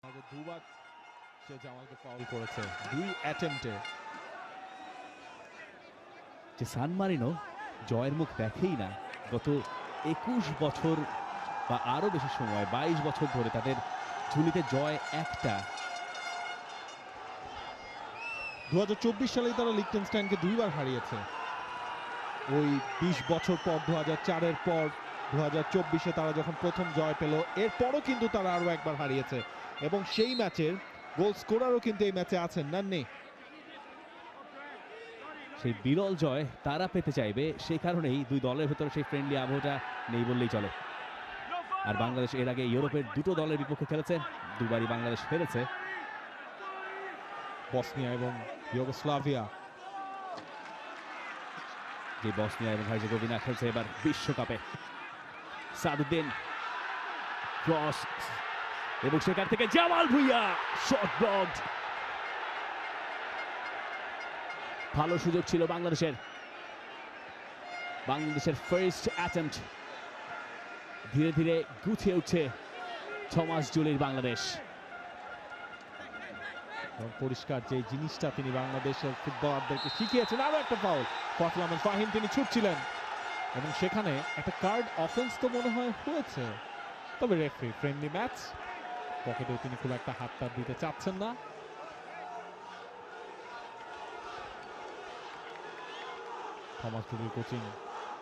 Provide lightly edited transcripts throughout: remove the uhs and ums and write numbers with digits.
আগে দুবার সে জামালকে ফাউল করেছে, দুই অ্যাটেম্পটে। যে সান মারিনো জয়ের মুখ দেখেই না গত 21 বছর বা আরো বেশি সময়, 22 বছর ধরে তাদের ঝুলিতে জয় একটা। 2024 সালেই তারা লিখটেনস্টাইনকে দুইবার হারিয়েছে। ওই 20 বছর পর 2004-এর পর 2024-এ তারা যখন প্রথম জয় পেল, এরপরও কিন্তু তারা আরো একবার হারিয়েছে এবং সেই ম্যাচের গোল স্কোরারও কিন্তু এই ম্যাচে আছেন নান্নি। সেই বিরল জয় তারা পেতে চাইবে, সেই কারণেই দুই দলের ভেতরে সেই ফ্রেন্ডলি আবহটা নেই বললেই চলে। আর বাংলাদেশ এর আগে ইউরোপের দুটো দলের বিপক্ষে খেলেছে, দুবারই বাংলাদেশ হেরেছে। বসনিয়া এবং ইউগোস্লাভিয়া। যে বসনিয়া এবং হার্জেগোভিনা খেলছে এবার বিশ্বকাপে। সাদুদ্দিন ক্রস এবং সেখান থেকে জামাল ভুঁইয়া শট ব্লকড। ভালো সুযোগ ছিল বাংলাদেশের ফার্স্ট অ্যাটেম্পট। ধীরে ধীরে গুছিয়ে উঠছে থমাস জুলির বাংলাদেশ। এবং পরিষ্কার যে জিনিসটা তিনি বাংলাদেশের ফুটবলারদেরকে শিখিয়েছেন, আরো একটা ফাউল। ফজল আহমেদ ফাহিম তিনি ছুটছিলেন এবং সেখানে একটা কার্ড অফেন্স তো মনে হয় হয়েছে, তবে রেফারি ফ্রেন্ডলি ম্যাচ, পকেটেও তিনি খুব একটা হাত টাত দিতে চাচ্ছেন না। থমাস জুলির কোচিং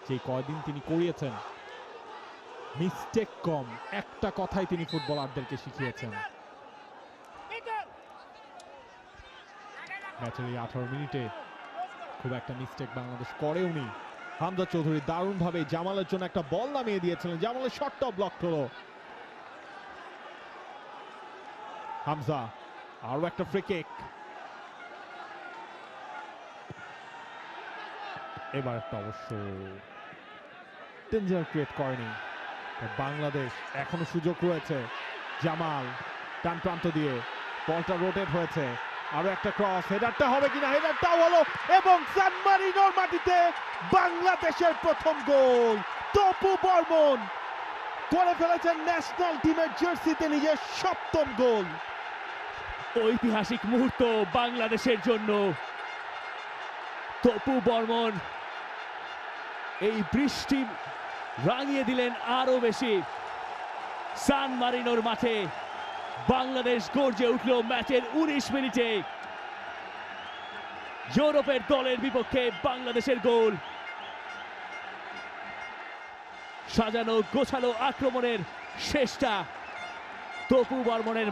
যে কয়দিন তিনি করিয়েছেন, মিস্টেক কম, একটা কথাই তিনি ফুটবলারদেরকে শিখিয়েছেন। ম্যাচের এই 18 মিনিটে খুব একটা মিস্টেক বাংলাদেশ করেওনি। হামজা চৌধুরী দারুণভাবে জামালের জন্য একটা বল নামিয়ে দিয়েছিলেন, জামালের শটটা ব্লক হলো। হামজা আরো একটা ফ্রি কিক, এবার একটা অবশ্য ডেঞ্জার ক্রিয়েট করেনি বাংলাদেশ, এখনো সুযোগ রয়েছে। জামাল ডান প্রান্ত দিয়ে বলটা রোটেট হয়েছে, আরো একটা ক্রস, হেডারটা হবে কিনা, হেডারটাও হলো এবং সান মারিনোর মাটিতে বাংলাদেশের প্রথম গোল। তপু বর্মন করে ফেলেছেন ন্যাশনাল টিমের জার্সিতে নিজের 7ম গোল। ঐতিহাসিক মুহূর্ত বাংলাদেশের জন্য। তপু বর্মন এই বৃষ্টি রাঙিয়ে দিলেন আরো বেশি। সান মারিনোর মাঠে বাংলাদেশ গর্জে উঠল ম্যাচের 19 মিনিটে। ইউরোপের দলের বিপক্ষে বাংলাদেশের গোল। সাজানো গোছালো আক্রমণের শেষটা তপু বর্মনের।